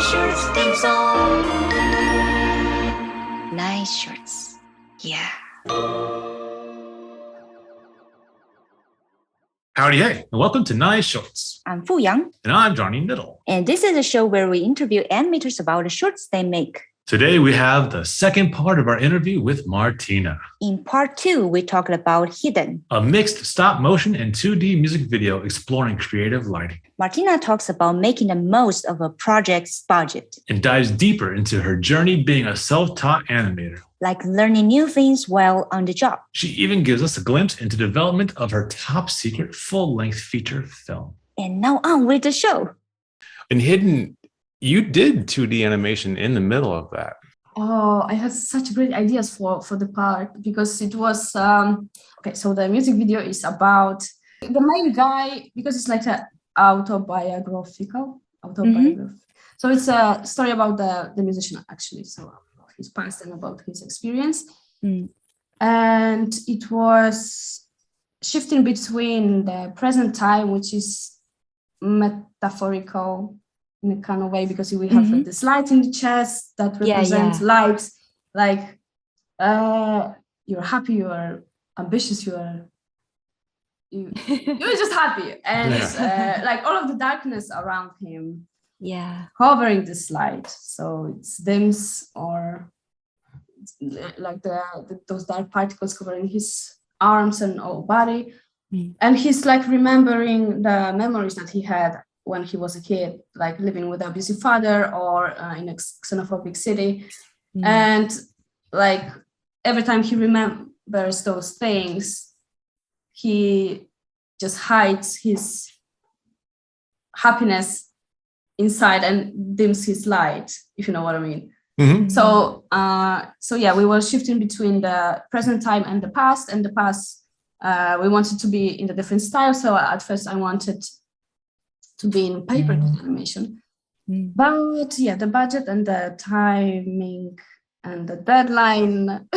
Nice Shorts theme song. Nice Shorts. Yeah. Howdy, hey, and welcome to Nice Shorts. I'm Fu Yang. And I'm Johnny Niddle. And this is a show where we interview animators about the shorts they make. Today we have the second part of our interview with Martyna. In part 2, we talked about Hidden, a mixed stop motion and 2D music video exploring creative lighting. Martyna talks about making the most of a project's budget. And dives deeper into her journey being a self-taught animator. Like learning new things while on the job. She even gives us a glimpse into development of her top secret full-length feature film. And now on with the show. In Hidden, you did 2D animation in the middle of that. Oh, I had such great ideas for the part because it was, okay, so the music video is about the main guy, because it's like an autobiographical. So it's a story about the musician actually, so about his past and about his experience. And it was shifting between the present time, which is metaphorical in a kind of way, because we have like this light in the chest that represents lights, like you're happy, you are ambitious, you're just happy, and like all of the darkness around him covering this light, so it's dims or like those dark particles covering his arms and whole body, and he's like remembering the memories that he had when he was a kid, like living with an abusive father or in a xenophobic city. And like every time he remembers those things, he just hides his happiness inside and dims his light, if you know what I mean. So yeah, we were shifting between the present time and the past, and the past we wanted to be in a different style. So at first I wanted to be in paper animation, but yeah, the budget and the timing and the deadline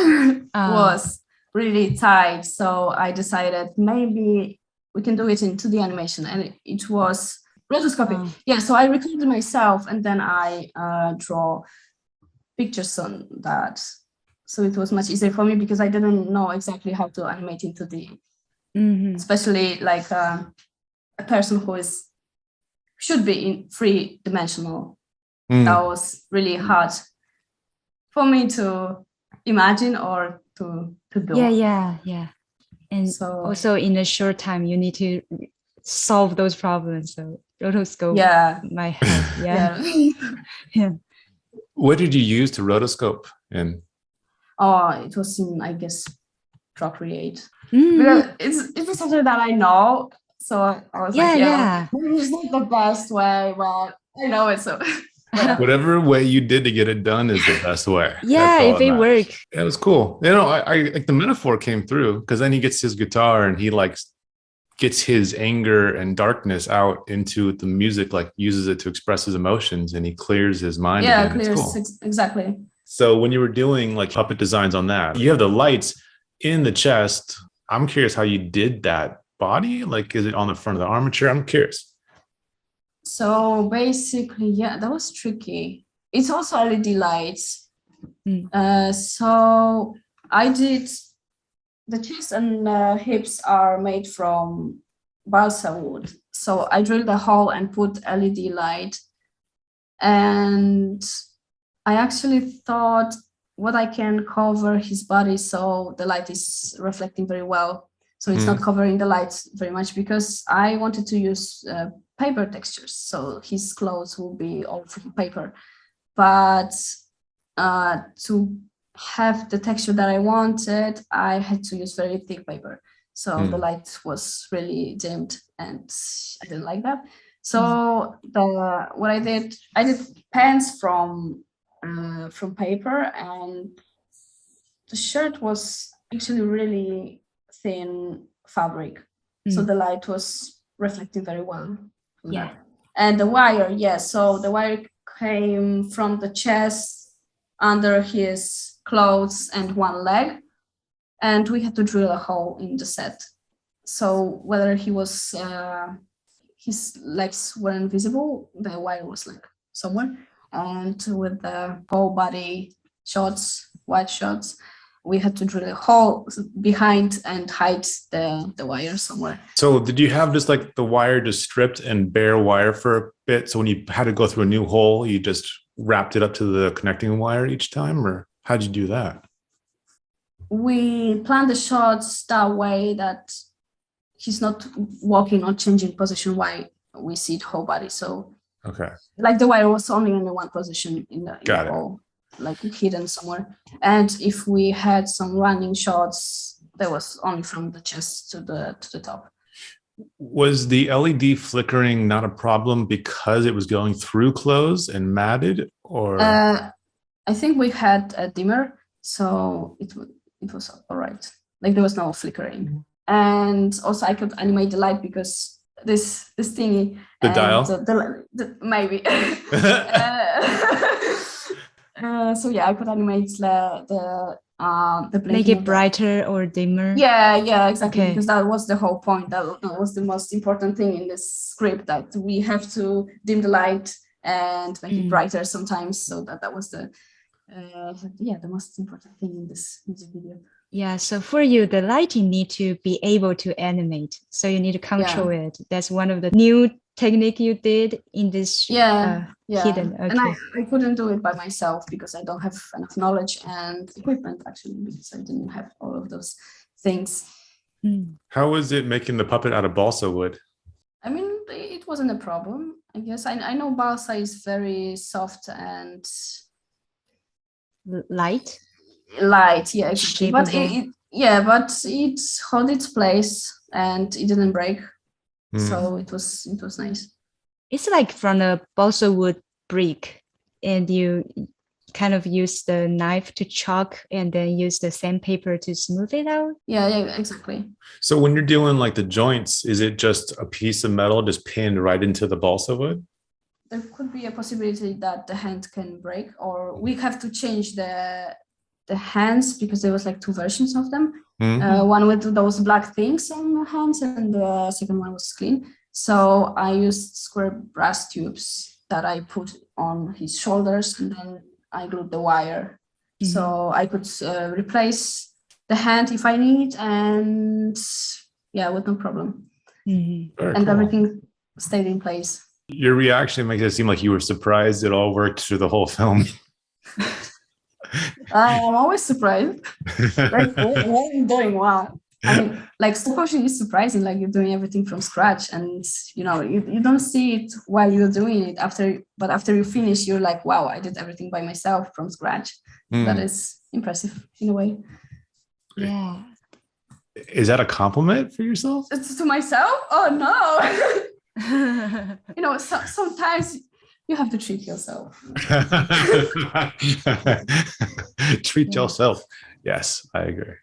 was really tight. So I decided maybe we can do it in 2D animation, and it was rotoscoping. Yeah, so I recorded myself and then I draw pictures on that. So it was much easier for me because I didn't know exactly how to animate in 2D, especially like a person who should be in 3-dimensional. That was really hard for me to imagine or to do. Yeah. And so, also in a short time, you need to solve those problems. So rotoscope might help. Yeah. What did you use to rotoscope in? Oh, it was in, I guess, Procreate. Because it was something that I know. So I was it's not the best way, but I know it. So whatever way you did to get it done is the best way. Yeah, if it worked. It was cool. You know, I like the metaphor came through, because then he gets his guitar and he like gets his anger and darkness out into the music, like uses it to express his emotions, and he clears his mind. Yeah, again. clears, cool. Exactly. So when you were doing like puppet designs on that, you have the lights in the chest. I'm curious how you did that. Body, like, is it on the front of the armature? I'm curious. So basically, that was tricky. It's also LED lights. So I did the chest and hips are made from balsa wood. So I drilled a hole and put LED light, and I actually thought what I can cover his body so the light is reflecting very well. So it's not covering the lights very much, because I wanted to use paper textures. So his clothes will be all from paper. But to have the texture that I wanted, I had to use very thick paper. So the light was really dimmed and I didn't like that. So what I did pants from paper, and the shirt was actually really thin fabric, so the light was reflecting very well. And the wire, so the wire came from the chest under his clothes and one leg, and we had to drill a hole in the set. So whether he was his legs were invisible, the wire was like somewhere, and with the whole body shots, wide shots, we had to drill a hole behind and hide the wire somewhere. So did you have just like the wire just stripped and bare wire for a bit? So when you had to go through a new hole, you just wrapped it up to the connecting wire each time, or how'd you do that? We planned the shots that way that he's not walking or changing position while we see the whole body. So okay, like the wire was only in the one position in the hole, like hidden somewhere. And if we had some running shots, that was only from the chest to the top. Was the LED flickering not a problem because it was going through clothes and matted, or? I think we had a dimmer, so it was all right. Like there was no flickering, and also I could animate the light because this thingy. The dial. The maybe. So yeah, I could animate the make it brighter or dimmer. Yeah, exactly. Okay. Because that was the whole point. That was the most important thing in this script, that we have to dim the light and make it brighter sometimes. So that was the most important thing in this music video. Yeah, so for you, the lighting need to be able to animate. So you need to control it. That's one of the new technique you did in this hidden. Okay. And I couldn't do it by myself because I don't have enough knowledge and equipment, actually, because I didn't have all of those things. How was it making the puppet out of balsa wood? I mean, it wasn't a problem, I guess. I know balsa is very soft and light, yeah, exactly. But it held its place and it didn't break. So it was nice. It's like from a balsa wood brick, and you kind of use the knife to chalk and then use the sandpaper to smooth it out. Yeah, exactly. So when you're doing like the joints, is it just a piece of metal just pinned right into the balsa wood? There could be a possibility that the hand can break, or we have to change the hands because there was like two versions of them. One with those black things on the hands, and the second one was clean. So I used square brass tubes that I put on his shoulders, and then I glued the wire. So I could replace the hand if I need, and with no problem. And cool. Everything stayed in place. Your reaction makes it seem like you were surprised it all worked through the whole film. I'm always surprised. Like, what are you doing? Wow. I mean, like, stop motion is surprising. Like, you're doing everything from scratch, and you don't see it while you're doing it. But after you finish, you're like, wow, I did everything by myself from scratch. That is impressive in a way. Yeah. Is that a compliment for yourself? It's to myself? Oh no. Sometimes you have to treat yourself. Treat yourself. Yes, I agree.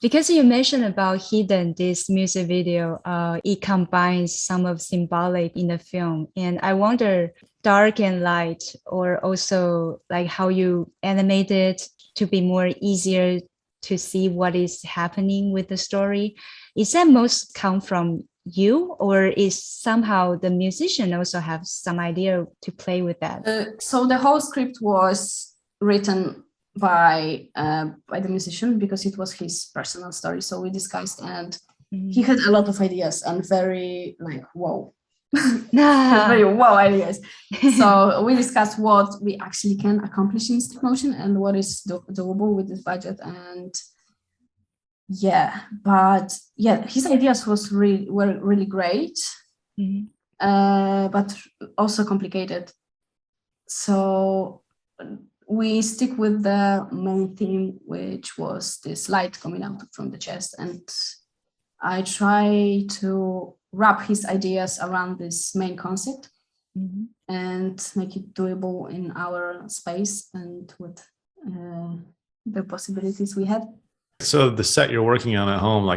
Because you mentioned about Hidden, this music video, it combines some of symbolic in the film. And I wonder, dark and light, or also like how you animate it to be more easier to see what is happening with the story. Is that most come from you, or is somehow the musician also have some idea to play with that? So the whole script was written by the musician because it was his personal story. So we discussed, and he had a lot of ideas and very like wow, very wow ideas. So we discussed what we actually can accomplish in stop motion and what is doable with this budget. And his ideas were really great, but also complicated. So we stick with the main theme, which was this light coming out from the chest, and I try to wrap his ideas around this main concept and make it doable in our space and with the possibilities we had. So the set you're working on at home,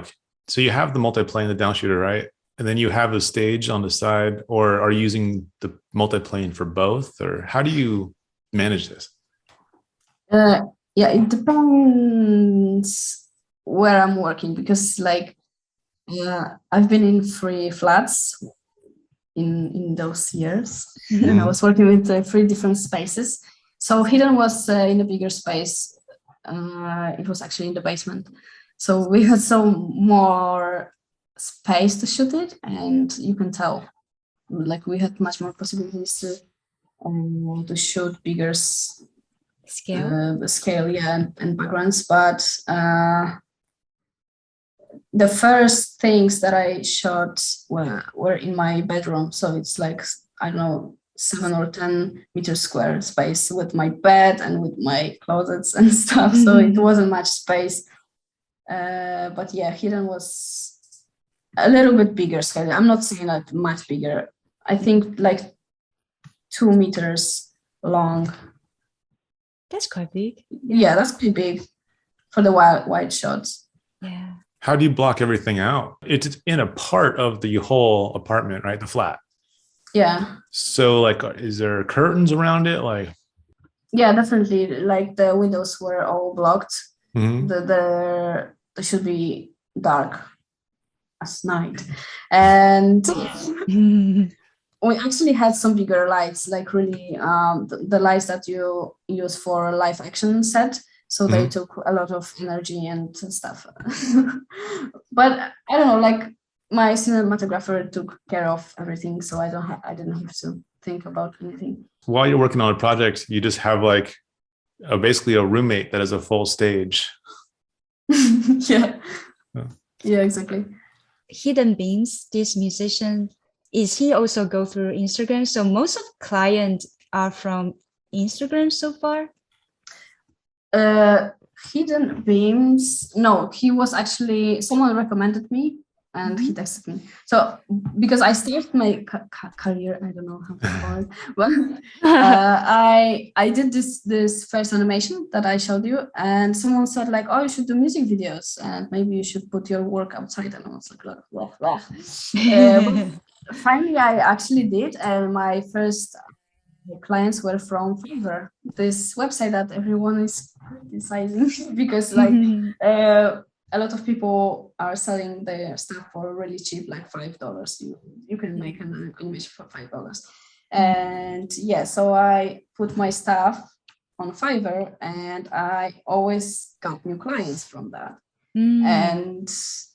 so you have the multiplane, the downshooter, right? And then you have the stage on the side, or are you using the multiplane for both, or how do you manage this? It depends where I'm working, because I've been in 3 flats in those years. And I was working with 3 different spaces. So Hidden was in a bigger space. It was actually in the basement. So we had some more space to shoot it, and you can tell, like, we had much more possibilities to shoot bigger scale, yeah, and backgrounds. But the first things that I shot were in my bedroom. So it's like, I don't know, 7 or 10 meter square space with my bed and with my closets and stuff. So it wasn't much space. But yeah, Hidden was a little bit bigger scale. I'm not saying like much bigger. I think like 2 meters long. That's quite big. Yeah, that's pretty big for the wide shots. Yeah. How do you block everything out? It's in a part of the whole apartment, right? The flat. Yeah. So like, is there curtains around it? Like, yeah, definitely. Like the windows were all blocked. They should be dark as night. And we actually had some bigger lights, like really the lights that you use for a live action set. So they took a lot of energy and stuff. But I don't know, like my cinematographer took care of everything, so I didn't have to think about anything. While you're working on a project, you just have like basically a roommate that has a full stage. Yeah, exactly. Hidden Beams, this musician, is he also go through Instagram? So most of clients are from Instagram so far? Hidden Beams, no, he was actually, someone recommended me and he texted me. So because I started my career, I don't know how to call it, but I did this first animation that I showed you, and someone said like, oh, you should do music videos and maybe you should put your work outside. And I was like, blah. But finally I actually did, and my first clients were from Fiverr, this website that everyone is criticizing because like a lot of people are selling their stuff for really cheap, like $5. You can make an animation for $5. And yeah, so I put my stuff on Fiverr and I always got new clients from that. And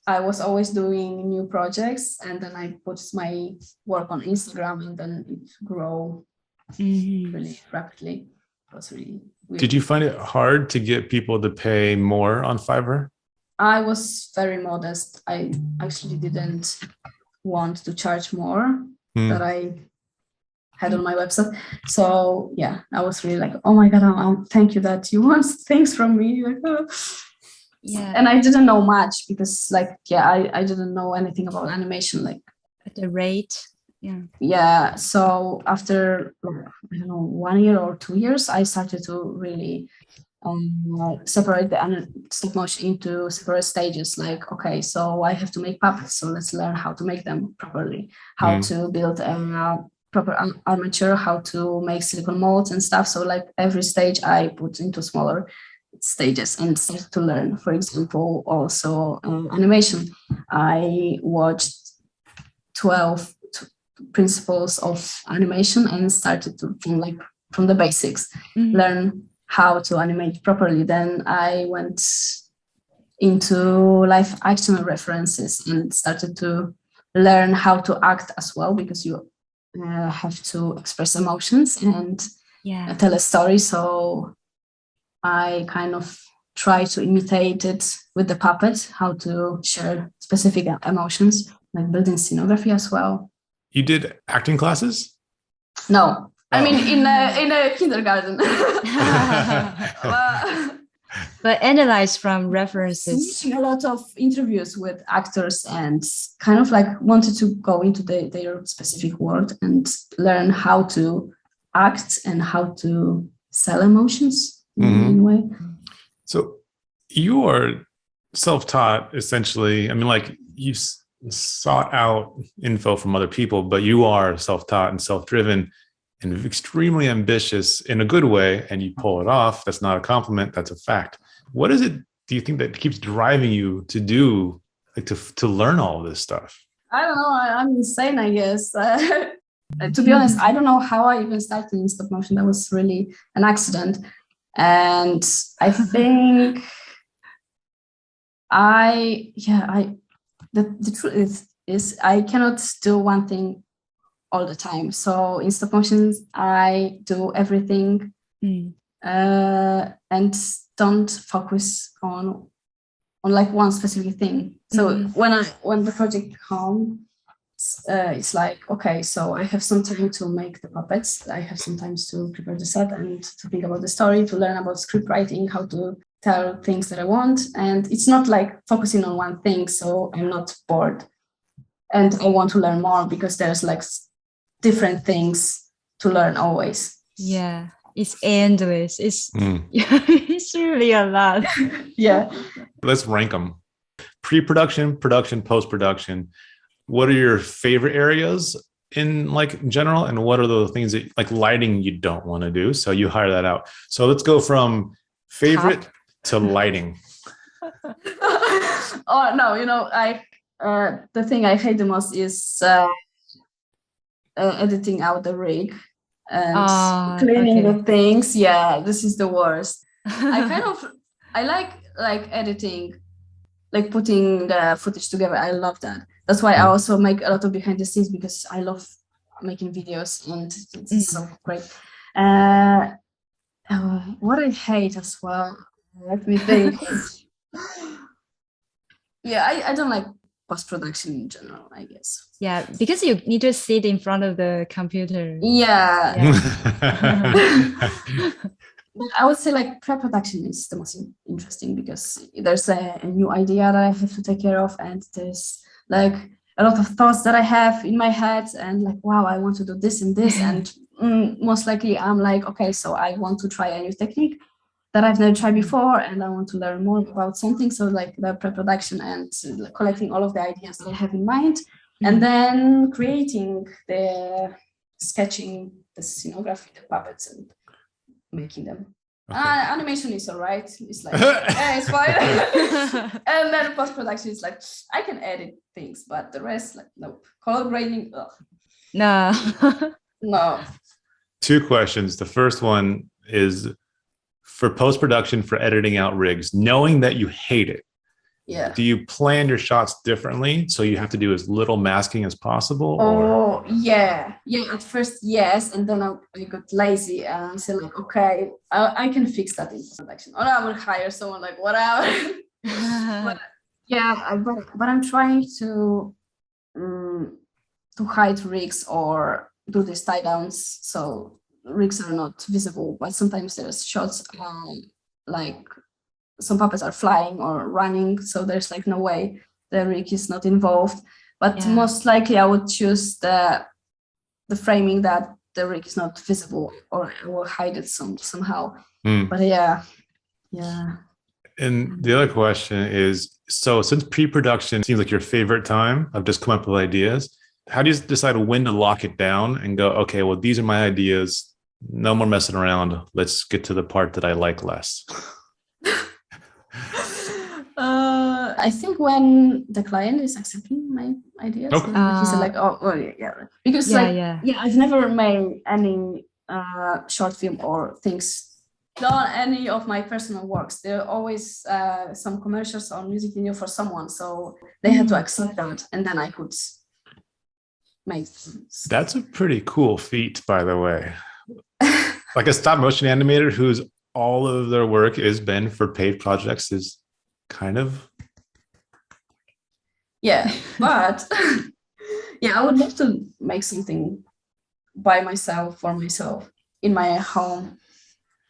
I was always doing new projects, and then I put my work on Instagram, and then it grew really rapidly. It was really weird. Did you find it hard to get people to pay more on Fiverr? I was very modest. I actually didn't want to charge more that I had on my website. So yeah, I was really like, oh my God, thank you that you want things from me. Like, oh. Yeah. And I didn't know much because like, yeah, I didn't know anything about animation, like the rate. Yeah. So after, I don't know, 1 year or 2 years, I started to really separate the stop motion into separate stages. Like, okay, so I have to make puppets, so let's learn how to make them properly, how to build a proper armature, how to make silicone molds and stuff. So like every stage I put into smaller stages and started to learn. For example, also animation. I watched 12 principles of animation and started to from the basics learn how to animate properly. Then I went into live action references and started to learn how to act as well, because you have to express emotions and tell a story. So I kind of try to imitate it with the puppet, how to share specific emotions, like building scenography as well. You did acting classes? No, I mean in a kindergarten. But analyze from references. A lot of interviews with actors and kind of like wanted to go into their specific world and learn how to act and how to sell emotions in a way. So you are self-taught essentially. I mean, like you sought out info from other people, but you are self-taught and self-driven and extremely ambitious in a good way, and you pull it off. That's not a compliment, that's a fact. What is it, do you think, that keeps driving you to do, like to learn all of this stuff? I don't know. I'm insane, I guess. To be honest, I don't know how I even started in stop motion. That was really an accident. And I think the truth is I cannot do one thing all the time. So in stop motion, I do everything and don't focus on like one specific thing. So when the project comes, it's like, okay, so I have some time to make the puppets. I have some time to prepare the set and to think about the story, to learn about script writing, how to tell things that I want. And it's not like focusing on one thing. So I'm not bored. And I want to learn more because there's like different things to learn always. Yeah, it's endless. It's it's really a lot. Yeah. Let's rank them. Pre-production, production, post-production. What are your favorite areas in like general? And what are the things that like lighting you don't want to do? So you hire that out. So let's go from favorite to lighting. Oh, no, the thing I hate the most is editing out the rig and cleaning the things. Yeah, this is the worst. I like editing, like putting the footage together. I love that. That's why I also make a lot of behind the scenes because I love making videos and it's so great. What I hate as well, let me think. Yeah, I don't like post-production in general, I guess. Yeah, because you need to sit in front of the computer. Yeah. I would say like pre-production is the most interesting because there's a new idea that I have to take care of, and there's like a lot of thoughts that I have in my head, and like, wow, I want to do this and this, and most likely I'm like, okay, so I want to try a new technique that I've never tried before, and I want to learn more about something. So like the pre-production and collecting all of the ideas that I have in mind, and then creating sketching the scenography, the puppets, and making them. Okay. Animation is all right. It's like, yeah, it's fine. And then post-production is like, I can edit things, but the rest, like, nope. Color grading, ugh. No. No. Two questions. The first one is for post-production, for editing out rigs, knowing that you hate it. Yeah. Do you plan your shots differently so you have to do as little masking as possible? Oh, yeah. Yeah, at first, yes. And then I got lazy and said like, okay, I can fix that in production. Or I will hire someone like, whatever. But yeah, but I'm trying to hide rigs or do these tie downs so rigs are not visible. But sometimes there's shots like some puppets are flying or running, so there's like no way the rig is not involved. But most likely I would choose the framing that the rig is not visible, or I will hide it somehow. But yeah. And the other question is, so since pre-production seems like your favorite time of just coming up with ideas, how do you decide when to lock it down and go, okay, well, these are my ideas, no more messing around, let's get to the part that I like less? I think when the client is accepting my ideas, he's like, oh yeah, because I've never made any short film or things done any of my personal works. There are always some commercials or music video for someone, so they had to accept that, and then I could make things. That's a pretty cool feat, by the way. Like a stop motion animator whose all of their work has been for paid projects is kind of. Yeah, but yeah, I would love to make something by myself, for myself, in my home.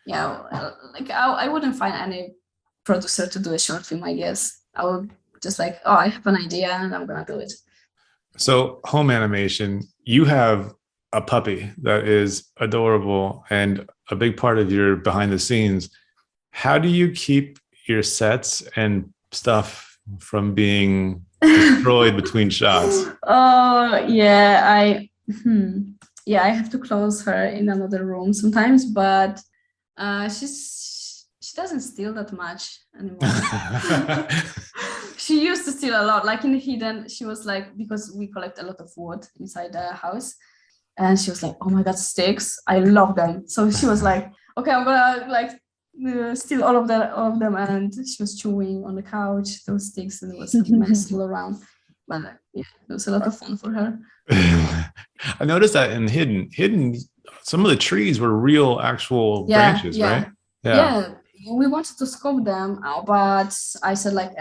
Yeah, like I wouldn't find any producer to do a short film, I guess. I would just like, oh, I have an idea and I'm gonna do it. So home animation, you have a puppy that is adorable and a big part of your behind the scenes. How do you keep your sets and stuff from being destroyed between shots? Oh yeah, I have to close her in another room sometimes, but she doesn't steal that much anymore. she used to steal a lot. Like in Hidden, she was like, because we collect a lot of wood inside the house, and she was like, "Oh my God, sticks! I love them." So she was like, "Okay, I'm gonna like steal all of them," and she was chewing on the couch those sticks, and it was a mess all around. But yeah, it was a lot of fun for her. I noticed that in Hidden, some of the trees were real, actual branches, right? Yeah. We wanted to scope them, but I said like,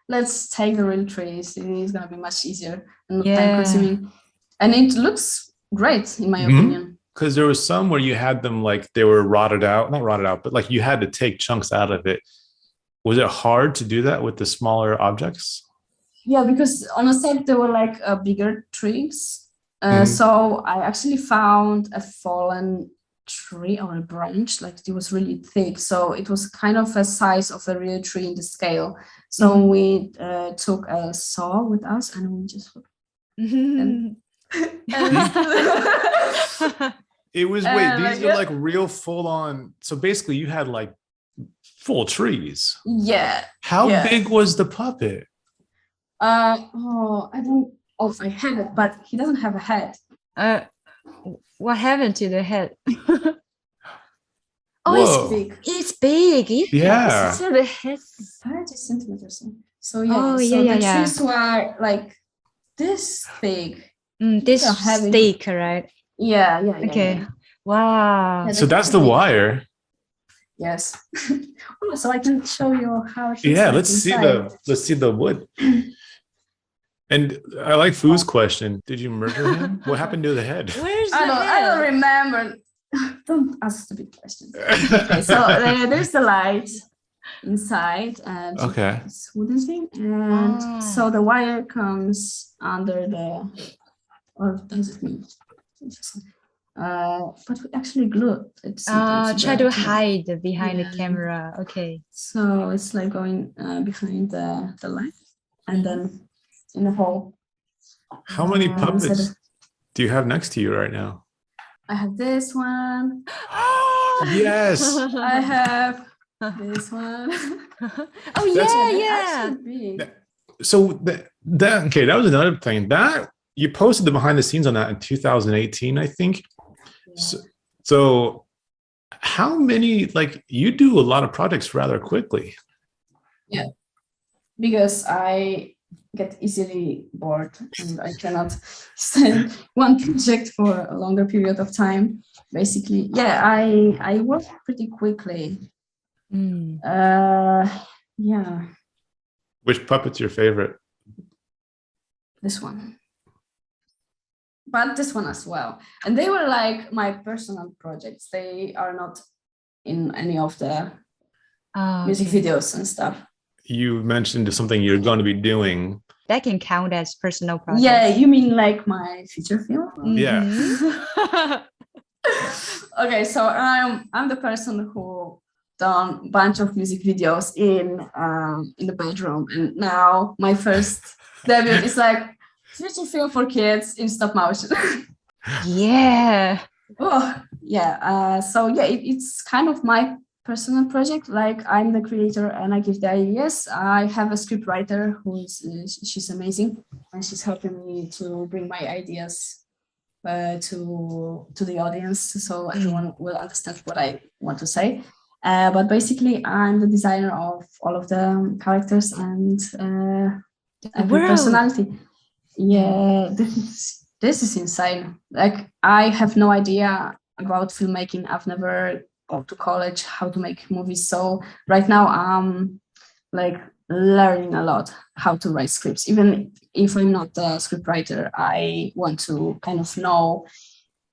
let's take the real trees. It's gonna be much easier and not time consuming, and it looks great in my opinion. Because there was some where you had them like they were not rotted out, but like you had to take chunks out of it. Was it hard to do that with the smaller objects? Yeah, because on the set there were like bigger trees. So I actually found a fallen tree or a branch, like it was really thick. So it was kind of a size of a real tree in the scale. So we took a saw with us and we just... It was, wait, these are like real full on. So basically you had like full trees. Yeah. How big was the puppet? I don't know if I have it, but he doesn't have a head. What happened to the head? Whoa. It's big. It's big. Yeah. So the head. 30 centimeters. So the trees were like this big. This stick, right? Yeah. Okay. Yeah. Wow. Yeah, So that's the wire. Yes. So I can show you how it Yeah, like let's see the wood. And I like Fu's question. Did you murder him? What happened to the head? Where's the I head? don't remember. Don't ask stupid questions. Okay, so there's the light inside and this wooden thing, and so the wire comes under the, or does it mean? But we actually glue it. Try to hide behind the camera. Okay. So it's like going behind the light, and then in the hole. How many puppets do you have next to you right now? I have this one. Yes. I have this one. So that was another thing that you posted the behind the scenes on that in 2018, I think. Yeah. So how many, like, you do a lot of projects rather quickly? Yeah, because I get easily bored and I cannot stay one project for a longer period of time. Basically, I work pretty quickly. Yeah. Which puppet's your favorite? This one. But this one as well. And they were like my personal projects. They are not in any of the music videos and stuff. You mentioned something you're going to be doing. That can count as personal projects. Yeah, you mean like my feature film? Yeah. Okay, so I'm the person who done a bunch of music videos in the bedroom, and now my first debut is like feature film for kids in stop motion. Yeah. Oh yeah. So yeah, it's kind of my personal project. Like I'm the creator and I give the ideas. I have a script writer she's amazing, and she's helping me to bring my ideas to the audience, so everyone will understand what I want to say. But basically, I'm the designer of all of the characters and every personality. Yeah, this is insane. Like I have no idea about filmmaking. I've never gone to college how to make movies. So right now I'm like learning a lot how to write scripts. Even if I'm not a script writer, I want to kind of know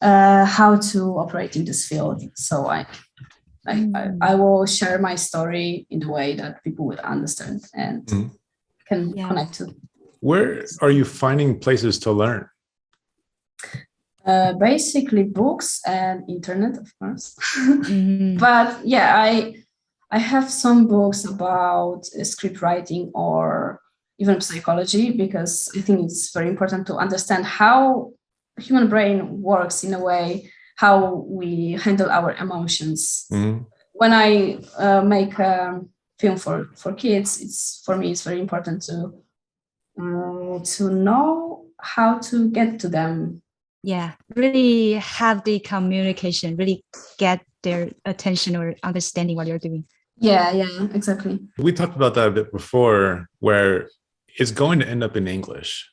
how to operate in this field. So I will share my story in a way that people will understand and can connect to. Where are you finding places to learn? Basically books and internet, of course. But yeah, I have some books about script writing or even psychology, because I think it's very important to understand how human brain works in a way, how we handle our emotions. When I make a film for kids, for me it's very important to know how to get to them. Yeah, really have the communication, really get their attention or understanding what you're doing. Yeah, exactly. We talked about that a bit before, where it's going to end up in English,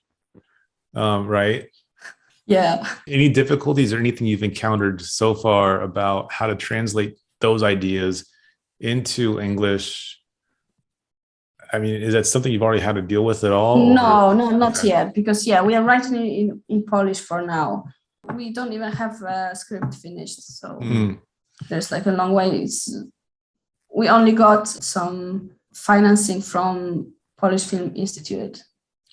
right? Yeah. Any difficulties or anything you've encountered so far about how to translate those ideas into English? I mean, is that something you've already had to deal with at all? No, not Okay. yet, because we are writing in Polish for now. We don't even have a script finished, so there's like a long way. We only got some financing from Polish Film Institute.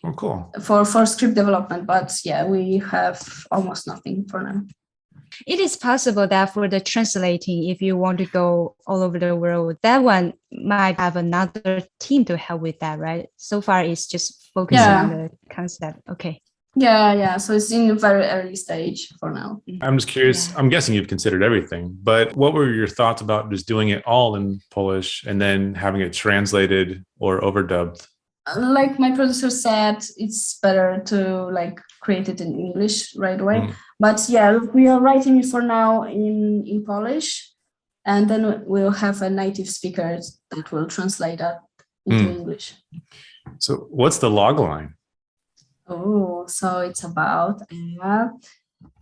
Oh, cool. For script development, but we have almost nothing for now. It is possible that for the translating, if you want to go all over the world, that one might have another team to help with that, right? So far, it's just focusing on the concept. Okay. Yeah. So it's in a very early stage for now. I'm just curious. I'm guessing you've considered everything, but what were your thoughts about just doing it all in Polish and then having it translated or overdubbed? Like my producer said, it's better to like create it in English right away. But we are writing it for now in Polish, and then we'll have a native speaker that will translate that into English. So what's the logline? Oh, so it's about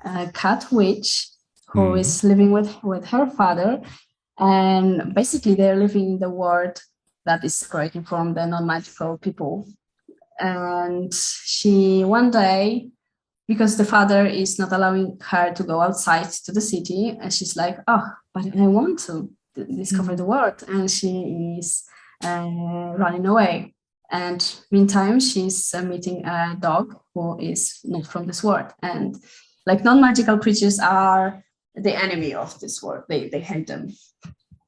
a cat witch who is living with her father, and basically they're living in the world that is separated from the non-magical people. And she one day, because the father is not allowing her to go outside to the city, and she's like, oh, but I want to discover the world, and she is running away. And meantime, she's meeting a dog who is not from this world. And like non-magical creatures are the enemy of this world. They hate them.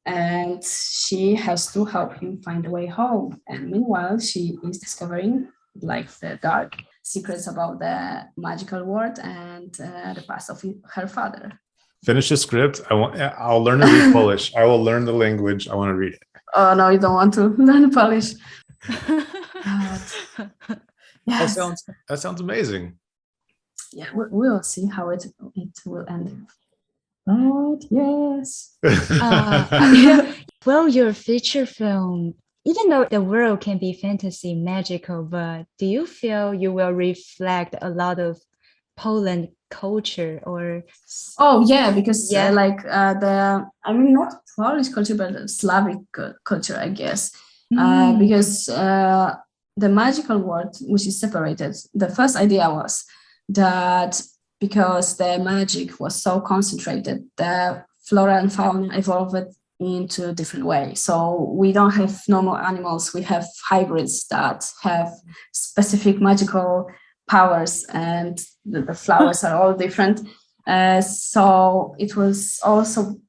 And she has to help him find a way home. And meanwhile, she is discovering like the dark secrets about the magical world and the past of her father. Finish the script. I'll learn to read Polish. I will learn the language. I want to read it. Oh, no, you don't want to learn Polish. Yes. That sounds amazing. Yeah, we'll see how it will end. But yes. Well, your feature film, even though the world can be fantasy, magical, but do you feel you will reflect a lot of Poland culture or? Oh yeah, because not Polish culture, but Slavic culture, I guess. Because the magical world, which is separated, the first idea was that because the magic was so concentrated, the flora and fauna evolved into a different way. So we don't have normal animals, we have hybrids that have specific magical powers, and the flowers are all different. So it was also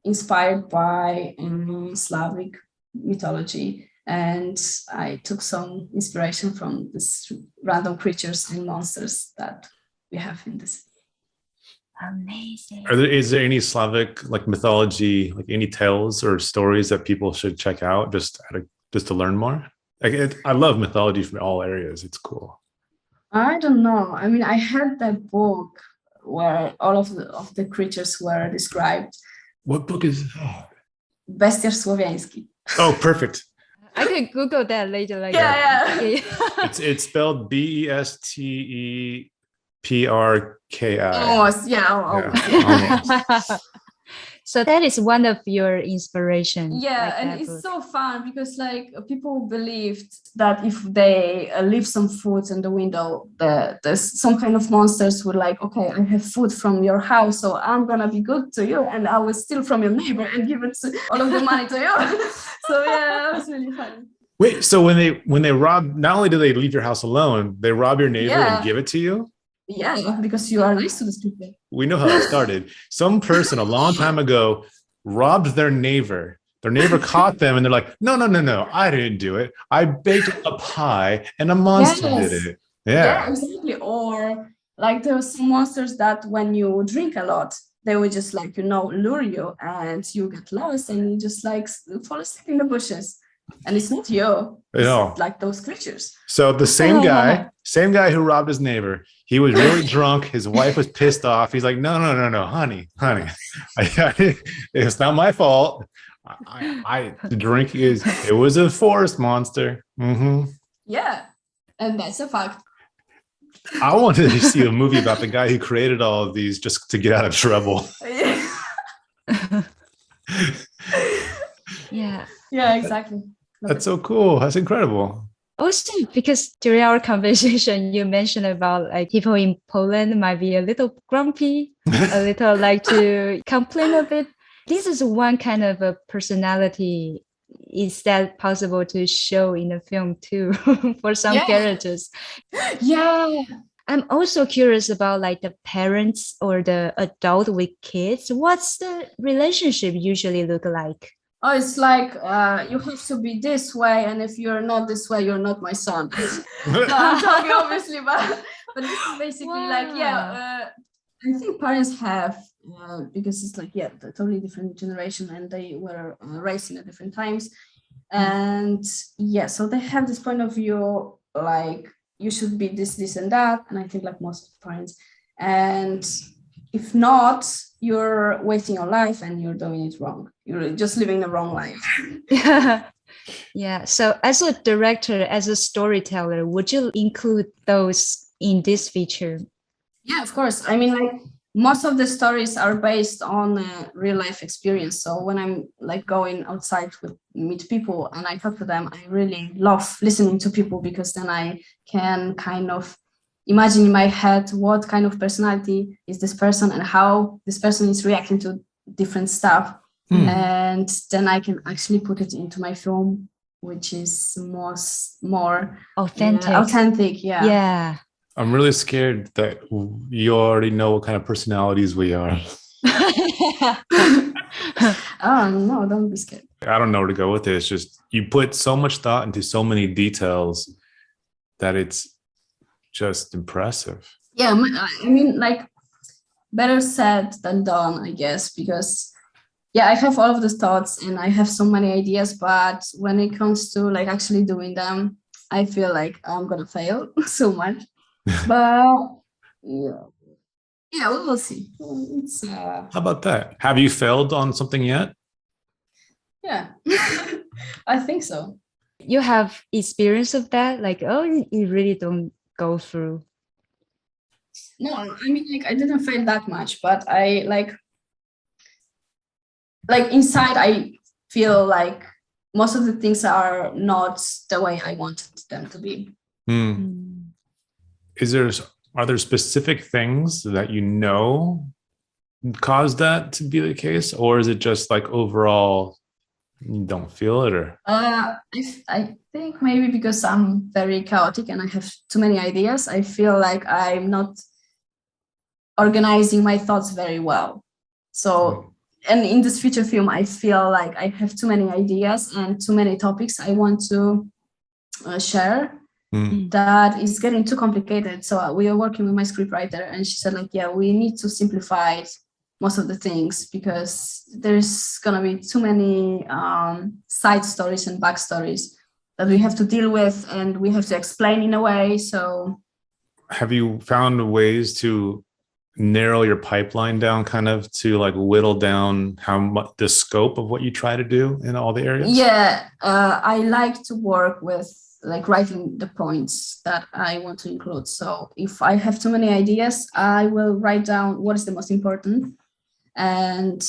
inspired by Slavic mythology. And I took some inspiration from these random creatures and monsters that we have in this. Amazing. Is there any Slavic like mythology, like any tales or stories that people should check out just to learn more? I love mythology from all areas. It's cool. I don't know. I mean, I had that book where all of the creatures were described. What book is that? Bestiarz Słowiański. Oh, perfect. I could Google that later. It's spelled BESTEPRKI. Almost. So that is one of your inspirations. Yeah, and it's so fun because like people believed that if they leave some food in the window, there's some kind of monsters would like, okay, I have food from your house, so I'm gonna be good to you, and I will steal from your neighbor and give it all of the money to you. So yeah, it was really fun. Wait, so when they rob, not only do they leave your house alone, they rob your neighbor and give it to you? Yeah, because you are nice to these people. We know how it started. Some person a long time ago robbed their neighbor. Their neighbor caught them and they're like, no, I didn't do it. I baked a pie and a monster did it. Yeah, exactly. Or like there were some monsters that when you drink a lot, they would just like, lure you and you get lost and you just like fall asleep in the bushes. and it's not you. You know. It's like those creatures. So the same guy who robbed his neighbor, he was really drunk. His wife was pissed off. He's like, no, honey. It's not my fault. The drink it was a forest monster. Mm-hmm. Yeah, and that's a fact. I wanted to see a movie about the guy who created all of these just to get out of trouble. Yeah. Yeah, exactly. That's so cool. That's incredible. Also, because during our conversation, you mentioned about like people in Poland might be a little grumpy, a little like to complain a bit. This is one kind of a personality. Is that possible to show in the film too for some characters? Yeah. I'm also curious about like the parents or the adult with kids. What's the relationship usually look like? Oh, it's like you have to be this way, and if you're not this way, you're not my son. No, I'm talking obviously, but this is basically like I think parents have because it's like a totally different generation, and they were raised in at different times, and so they have this point of view like you should be this, and that, and I think like most parents, and if not, you're wasting your life and you're doing it wrong. You're just living the wrong life. Yeah. So as a director, as a storyteller, would you include those in this feature? Yeah, of course. I mean, like most of the stories are based on real life experience. So when I'm like going outside with meet people and I talk to them, I really love listening to people because then I can kind of imagine in my head what kind of personality is this person and how this person is reacting to different stuff. And then I can actually put it into my film, which is more authentic. Yeah. I'm really scared that you already know what kind of personalities we are. Oh, no, don't be scared. I don't know where to go with it. It's just you put so much thought into so many details that it's just impressive. Yeah, I mean, like better said than done, I guess, because I have all of those thoughts and I have so many ideas, but when it comes to like actually doing them, I feel like I'm gonna fail so much. But we will see. It's How about that? Have you failed on something yet? Yeah, I think so. You have experience of that? Like, you really don't go through? No, I mean, like I didn't fail that much, but I like inside I feel like most of the things are not the way I wanted them to be. Are there specific things that you know caused that to be the case, or is it just like overall you don't feel it? Or I think maybe because I'm very chaotic and I have too many ideas, I feel like I'm not organizing my thoughts very well. So, and in this feature film, I feel like I have too many ideas and too many topics I want to share. That is getting too complicated. So we are working with my scriptwriter, and she said like, we need to simplify most of the things because there's gonna be too many side stories and backstories that we have to deal with, and we have to explain in a way. So, have you found ways to narrow your pipeline down, kind of to like whittle down how much the scope of what you try to do in all the areas? I like to work with like writing the points that I want to include. So if I have too many ideas, I will write down what is the most important and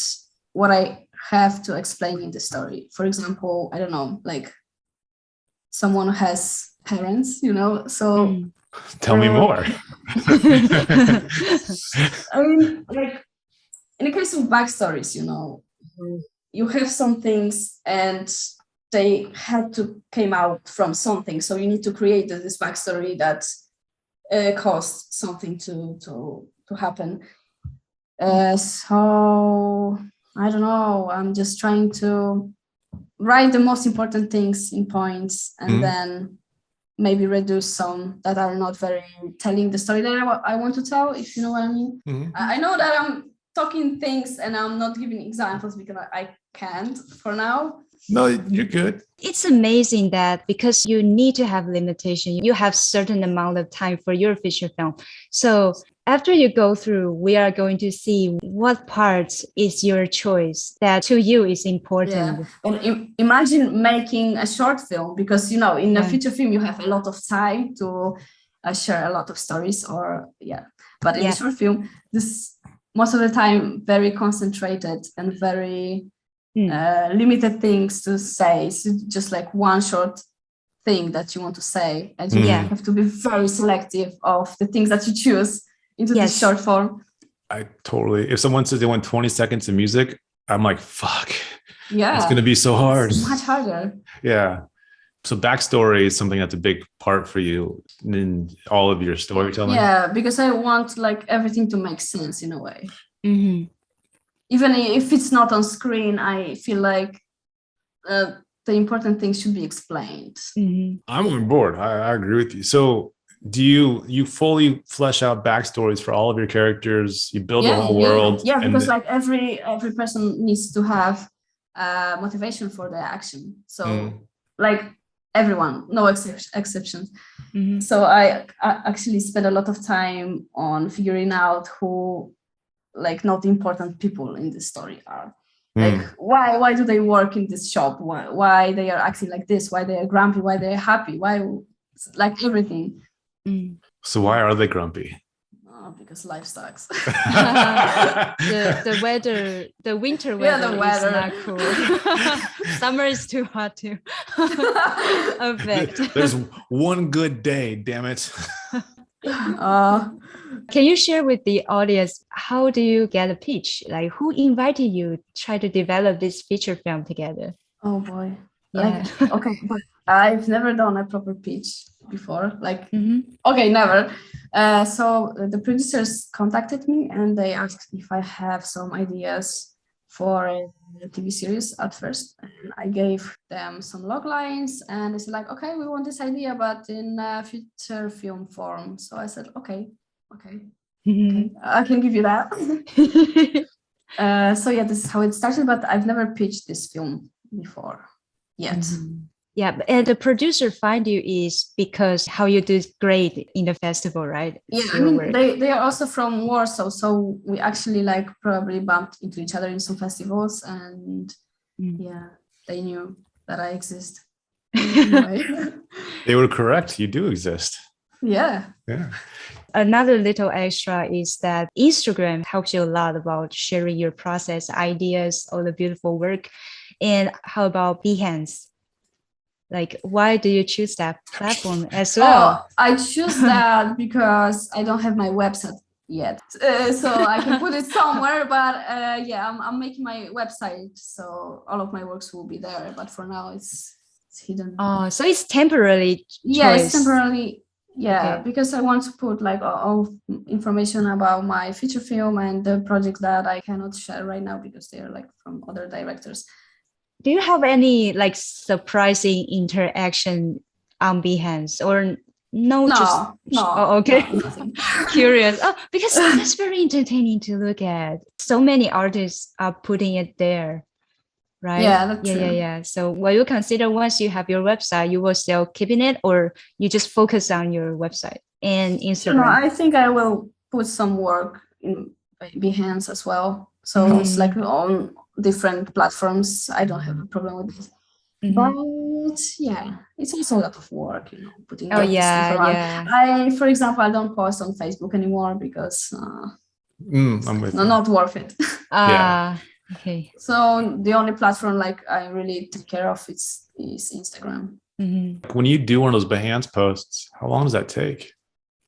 what I have to explain in the story. For example, I don't know, like someone has parents, so tell me more. I mean, like in the case of backstories, you have some things and they had to came out from something. So you need to create this backstory that caused something to happen. So I don't know. I'm just trying to write the most important things in points and then maybe reduce some that are not very telling the story that I want to tell, if you know what I mean. I know that I'm talking things and I'm not giving examples because I can't for now. No, you're good. It's amazing that because you need to have limitation, you have certain amount of time for your feature film. So after you go through, we are going to see what parts is your choice that to you is important. Yeah. But imagine making a short film, because in a feature film you have a lot of time to share a lot of stories, but in a short film, this most of the time very concentrated and very limited things to say. It's just like one short thing that you want to say, and you have to be very selective of the things that you choose into this short form. I totally, if someone says they want 20 seconds of music, I'm like, fuck. Yeah. It's going to be so hard. It's much harder. Yeah. So backstory is something that's a big part for you in all of your storytelling. Yeah, because I want like everything to make sense in a way. Mm-hmm. Even if it's not on screen, I feel like the important things should be explained. Mm-hmm. I'm on board. I agree with you. So do you fully flesh out backstories for all of your characters? You build the whole world? Yeah, because like every person needs to have motivation for the action. So like everyone, no exceptions. Mm-hmm. So I actually spent a lot of time on figuring out who like not important people in this story are. Like why do they work in this shop? Why they are acting like this? Why they are grumpy? Why they're happy? Why, like everything. So why are they grumpy? Because life sucks. the weather, the winter weather is not cool. Summer is too hot to affect. There's one good day, damn it. Can you share with the audience, how do you get a pitch? Like, who invited you to try to develop this feature film together? Oh boy. Yeah. Like, okay, but I've never done a proper pitch before. Like, okay, never. So the producers contacted me and they asked if I have some ideas for a TV series at first. And I gave them some log lines and they said like, okay, we want this idea, but in a feature film form. So I said, okay, I can give you that. So yeah, this is how it started, but I've never pitched this film before yet. Yeah, and the producer find you is because how you do great in the festival, right? Yeah, I mean, they are also from Warsaw, so we actually like probably bumped into each other in some festivals, and yeah, they knew that I exist. Anyway. They were correct. You do exist. Yeah. Another little extra is that Instagram helps you a lot about sharing your process, ideas, all the beautiful work. And how about Behance? Like, why do you choose that platform as well? I choose that because I don't have my website yet. So I can put it somewhere, but I'm making my website. So all of my works will be there. But for now, it's hidden. Oh, so it's temporarily Yeah, choice. it's temporarily. Yeah, Okay. because I want to put like all information about my feature film and the projects that I cannot share right now because they are like from other directors. Do you have any like surprising interaction on Behance or no? No. Oh, okay. No, Curious. Oh, because that's very entertaining to look at. So many artists are putting it there, right? Yeah, that's true. Yeah. So will you consider once you have your website, you will still keeping it, or you just focus on your website and Instagram? No, I think I will put some work in Behance as well. So it's like on different platforms. I don't have a problem with it. But yeah, it's also a lot of work, putting stuff around. For example, I don't post on Facebook anymore because I'm with you. not worth it. Okay. So the only platform like I really take care of is Instagram. When you do one of those Behance posts, how long does that take?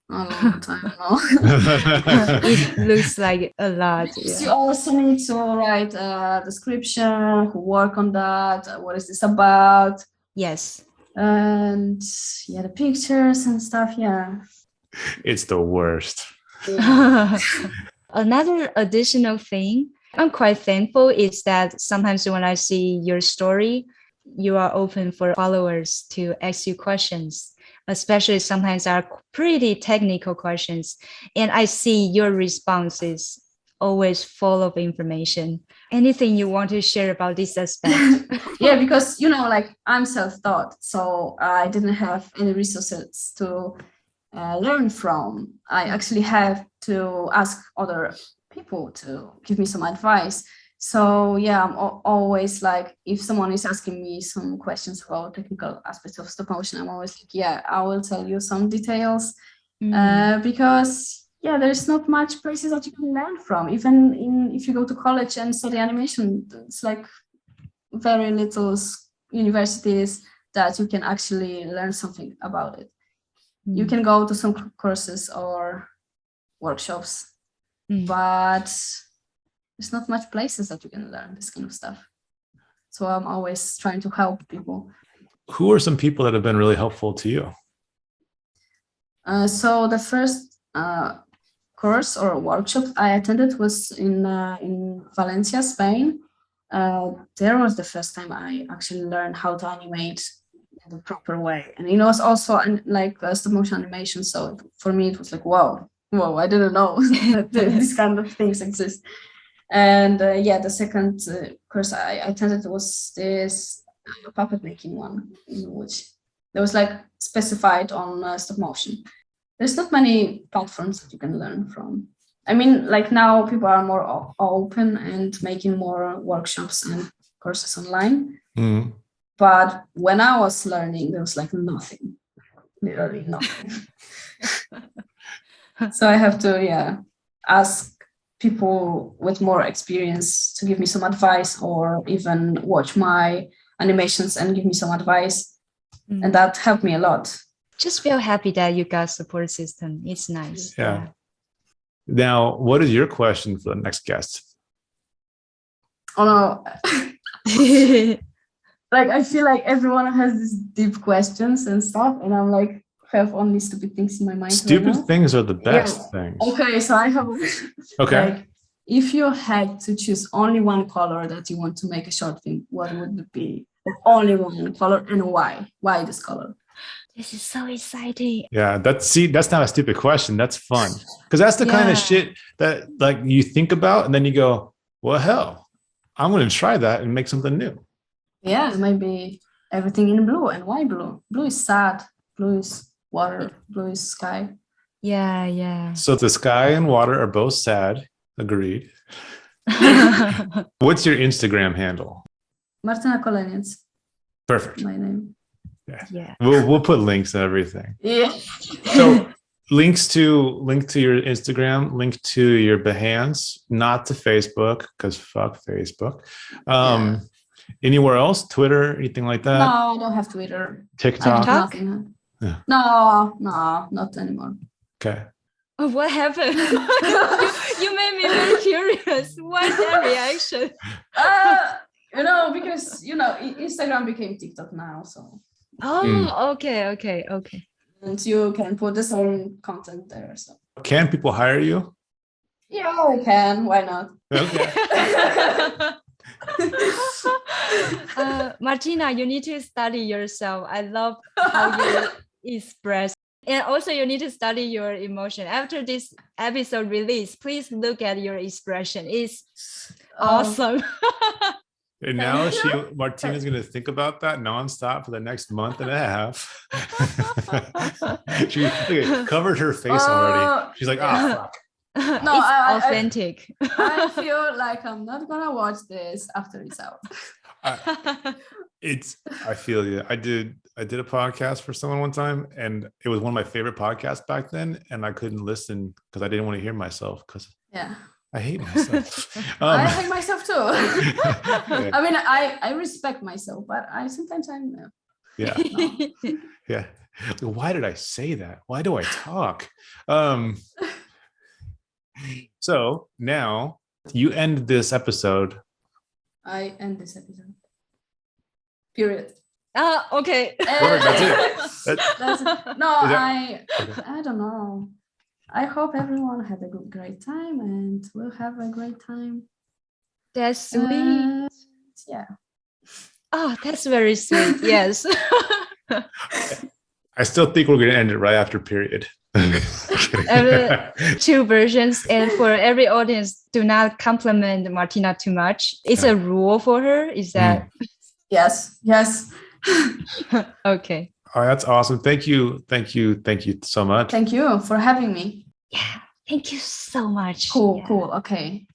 A long time now. It looks like a lot. Because you also need to write a description, work on that, what is this about? Yes. And the pictures and stuff, It's the worst. Another additional thing I'm quite thankful is that sometimes when I see your story, you are open for followers to ask you questions, especially sometimes are pretty technical questions. And I see your responses always full of information. Anything you want to share about this aspect? Yeah, because like I'm self-taught, so I didn't have any resources to learn from. I actually have to ask other people to give me some advice. So yeah, I'm always like, if someone is asking me some questions about technical aspects of stop motion, I'm always like, yeah, I will tell you some details, because yeah, there's not much places that you can learn from. Even if you go to college and study animation, it's like very little universities that you can actually learn something about it. You can go to some courses or workshops, but there's not much places that you can learn this kind of stuff. So I'm always trying to help people. Who are some people that have been really helpful to you? So the first course or workshop I attended was in Valencia, Spain. There was the first time I actually learned how to animate in the proper way, and it was also like stop motion animation. So for me, it was like, whoa, I didn't know that these kind of things exist. And yeah, the second course I attended was this puppet making one, in which there was like specified on stop motion. There's not many platforms that you can learn from. I mean, like now people are more open and making more workshops and courses online. But when I was learning, there was like nothing, literally nothing. So I have to, ask people with more experience to give me some advice, or even watch my animations and give me some advice. And that helped me a lot. Just feel happy that you got support system. It's nice. Yeah. Now, what is your question for the next guest? Oh no. Like, I feel like everyone has these deep questions and stuff, and I'm like, have only stupid things in my mind. Stupid things are the best things. Okay, so I have okay. Like, if you had to choose only one color that you want to make a short film, what would it be? Only one color, and why? Why this color? This is so exciting. Yeah, that's not a stupid question. That's fun. Because that's the kind of shit that like you think about and then you go, well, hell, I'm going to try that and make something new. Yeah, maybe everything in blue. And why blue? Blue is sad. Blue is water. Blue is sky. Yeah. So the sky and water are both sad. Agreed. What's your Instagram handle? Martyna Koleniec. Perfect. My name. Yeah. We'll put links and everything. Yeah. So link to your Instagram, link to your Behance, not to Facebook, because fuck Facebook. Anywhere else? Twitter, anything like that? No, I don't have Twitter. TikTok? Nothing. Yeah. No, not anymore. Okay. Oh, what happened? You made me very curious. What's that reaction? Because Instagram became TikTok now, so. Oh, okay. And you can put the same content there. So. Can people hire you? Yeah, we can. Why not? Okay. Martyna, you need to study yourself. I love how you express. And also you need to study your emotion. After this episode release, please look at your expression. It's awesome. And now Martyna's going to think about that nonstop for the next month and a half. She covered her face already. She's like, fuck. No, it's authentic. I feel like I'm not going to watch this after it's out. I feel you. I did a podcast for someone one time, and it was one of my favorite podcasts back then, and I couldn't listen because I didn't want to hear myself because I hate myself. I hate myself too. I mean, I respect myself, but sometimes I'm yeah. Why did I say that? Why do I talk? So now you end this episode. I end this episode. Period. Okay. That's it. That's it. No, I don't know. I hope everyone had a great time, and we'll have a great time. That's sweet. Yeah. Oh, that's very sweet. Yes. I still think we're going to end it right after period. Two versions, and for every audience, do not compliment Martyna too much. It's a rule for her. Is that Yes. okay? Oh, that's awesome. Thank you so much. Thank you for having me. Yeah, thank you so much. Cool. Okay.